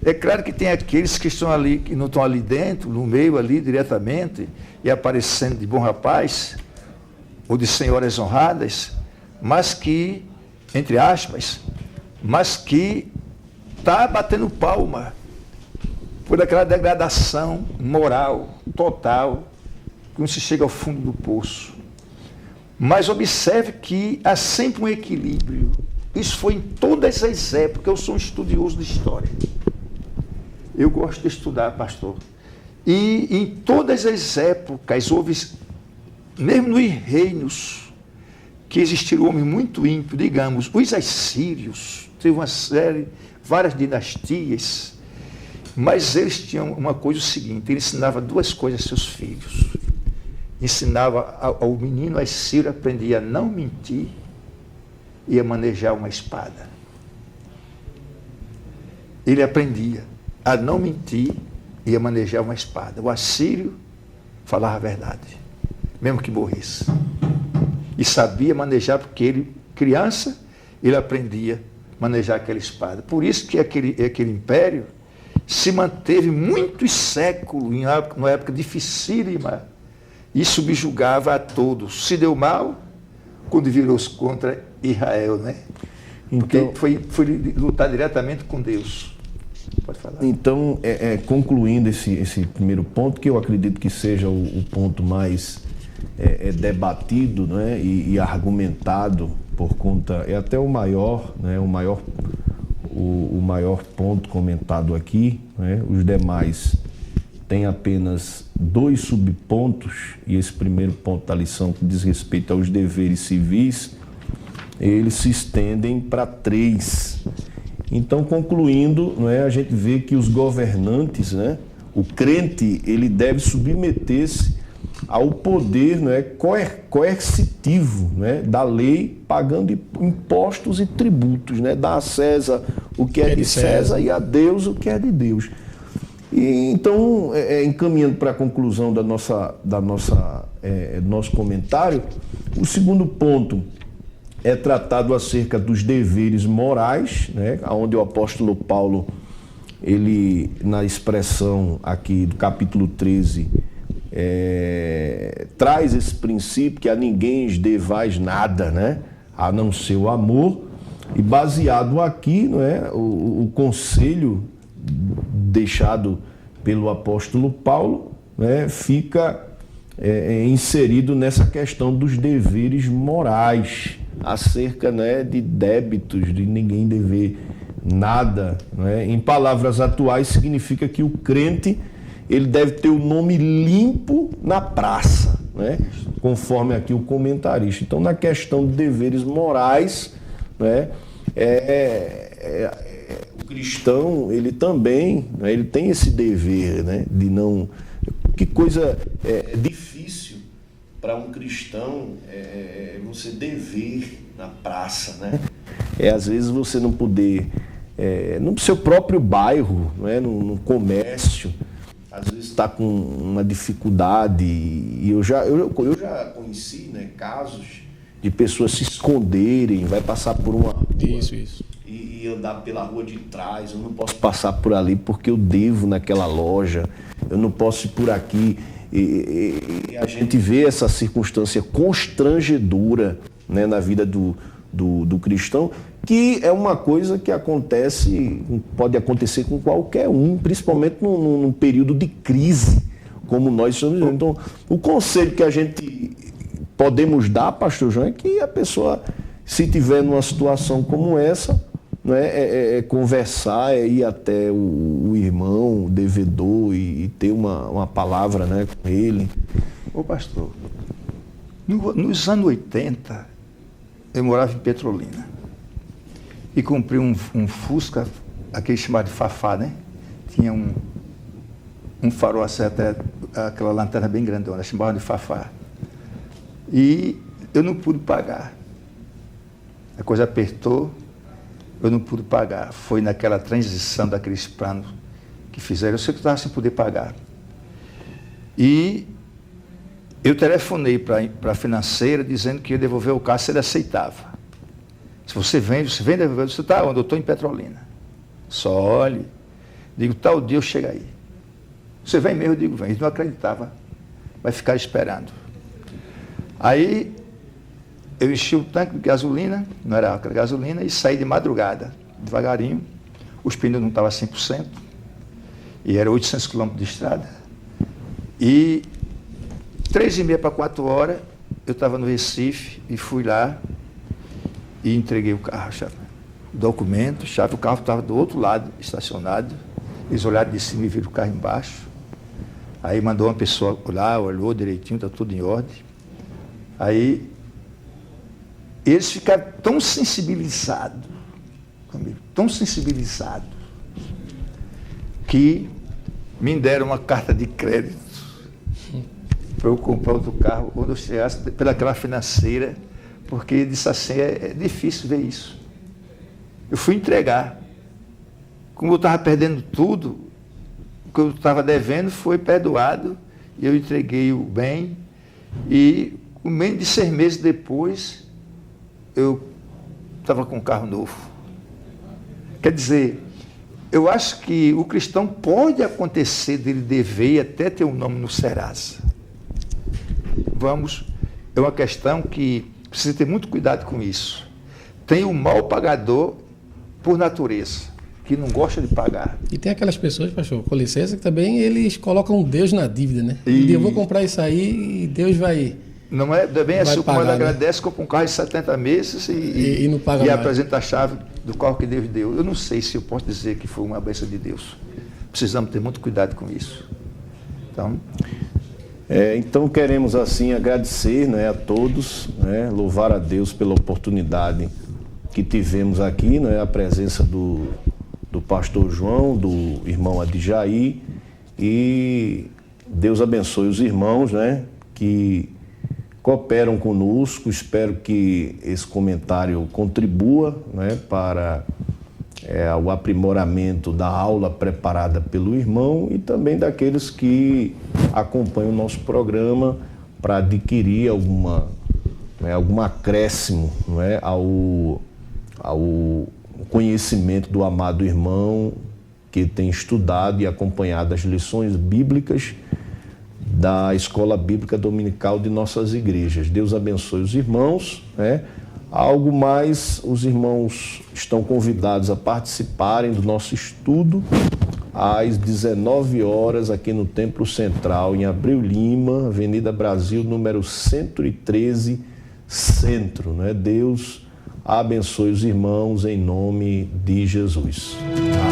É claro que tem aqueles que estão ali, que não estão ali dentro, no meio ali, diretamente, e aparecendo de bom rapaz, ou de senhoras honradas, mas que, entre aspas, mas que está batendo palma por aquela degradação moral total, quando se chega ao fundo do poço. Mas observe que há sempre um equilíbrio. Isso foi em todas as épocas. Eu sou um estudioso de história. Eu gosto de estudar, pastor. E em todas as épocas houve, mesmo nos reinos, que existiram homens muito ímpios, digamos, os assírios, teve uma série, várias dinastias, mas eles tinham uma coisa o seguinte, ele ensinava duas coisas a seus filhos. Ensinava ao menino assírio, aprendia a não mentir e a manejar uma espada. Ele aprendia a não mentir e a manejar uma espada. O assírio falava a verdade, mesmo que morresse. E sabia manejar, porque ele, criança, ele aprendia a manejar aquela espada. Por isso que aquele império se manteve muitos séculos, em uma época dificílima, e subjugava a todos. Se deu mal quando virou-se contra Israel, né? Porque então, foi lutar diretamente com Deus. Pode falar. Então, concluindo esse primeiro ponto, que eu acredito que seja o ponto mais debatido, né, e argumentado por conta, é até o maior, né, o maior ponto comentado aqui, né, os demais têm apenas 2 subpontos, e esse primeiro ponto da lição que diz respeito aos deveres civis, eles se estendem para 3. Então, concluindo, né, a gente vê que os governantes, né, o crente, ele deve submeter-se ao poder, né, coercitivo, né, da lei, pagando impostos e tributos, né, dá a César o que é de César e a Deus o que é de Deus. E, então, encaminhando para a conclusão do nosso comentário, o segundo ponto é tratado acerca dos deveres morais, né, onde o apóstolo Paulo, ele, na expressão aqui do capítulo 13, traz esse princípio que a ninguém devais nada, né, a não ser o amor, e baseado aqui, né, o conselho deixado pelo apóstolo Paulo, né, fica inserido nessa questão dos deveres morais, acerca, né, de débitos, de ninguém dever nada, né? Em palavras atuais, significa que o crente, ele deve ter o nome limpo na praça, né? Conforme aqui o comentarista. Então, na questão de deveres morais, né, o cristão, ele também, né, ele tem esse dever, né, de não... Que coisa difícil para um cristão você dever na praça, né? Às vezes você não poder, no seu próprio bairro, né, no comércio, às vezes está com uma dificuldade, e eu já conheci, né, casos de pessoas se esconderem, vai passar por uma rua, Isso. e que andar pela rua de trás, eu não posso passar por ali porque eu devo naquela loja, eu não posso ir por aqui. E a gente vê essa circunstância constrangedora, né, na vida do cristão, que é uma coisa que acontece, pode acontecer com qualquer um, principalmente num período de crise, como nós estamos vivendo. Então, o conselho que a gente podemos dar, pastor João, é que a pessoa, se tiver numa situação como essa, né, é conversar, é ir até o irmão, o devedor e ter uma palavra, né, com ele. Ô pastor, nos anos 80, eu morava em Petrolina e comprei um Fusca, aquele chamado de Fafá, né? Tinha um farol assim, até aquela lanterna bem grandona, chamava de Fafá. E eu não pude pagar. A coisa apertou, eu não pude pagar. Foi naquela transição daqueles planos que fizeram. Eu sei que eu estava sem poder pagar. E eu telefonei para a financeira dizendo que ia devolver o carro se ele aceitava. Se você vem devolver, você está onde? Eu estou em Petrolina. Só olhe. Digo, tal dia eu chego aí. Você vem mesmo? Eu digo, vem. Ele não acreditava. Vai ficar esperando. Aí eu enchi o tanque de gasolina, não era aquela gasolina, e saí de madrugada, devagarinho. Os pneus não estavam 100%. E era 800 quilômetros de estrada. E 3h30 para 4 horas, eu estava no Recife e fui lá e entreguei o carro, chave. Documento, chave, o carro estava do outro lado, estacionado. Eles olharam de cima e viram o carro embaixo. Aí mandou uma pessoa lá, olhou direitinho, está tudo em ordem. Aí eles ficaram tão sensibilizados comigo, que me deram uma carta de crédito para eu comprar outro carro quando eu chegasse pelaquela financeira, porque disse assim, é difícil ver isso. Eu fui entregar. Como eu estava perdendo tudo, o que eu estava devendo foi perdoado, e eu entreguei o bem, e com menos de 6 meses depois, eu estava com um carro novo. Quer dizer, eu acho que o cristão pode acontecer dele dever e até ter um nome no Serasa. É uma questão que precisa ter muito cuidado com isso. Tem o mal pagador por natureza, que não gosta de pagar. E tem aquelas pessoas, pastor, com licença, que também eles colocam Deus na dívida, né? E eu vou comprar isso aí e Deus vai... Não é bem assim, o comando agradece, né? Compra um carro de 70 meses e não paga mais. Apresenta a chave do carro que Deus deu. Eu não sei se eu posso dizer que foi uma bênção de Deus. Precisamos ter muito cuidado com isso. Então queremos assim agradecer, né, a todos, né, louvar a Deus pela oportunidade que tivemos aqui, né, a presença do pastor João, do irmão Adjair, e Deus abençoe os irmãos, né, que cooperam conosco. Espero que esse comentário contribua, né, para o aprimoramento da aula preparada pelo irmão e também daqueles que acompanham o nosso programa para adquirir algum acréscimo, né, ao conhecimento do amado irmão que tem estudado e acompanhado as lições bíblicas da Escola Bíblica Dominical de nossas igrejas. Deus abençoe os irmãos, né? Algo mais, os irmãos estão convidados a participarem do nosso estudo às 19 horas aqui no Templo Central, em Abreu Lima, Avenida Brasil, número 113, Centro, né? Deus abençoe os irmãos em nome de Jesus. Amém.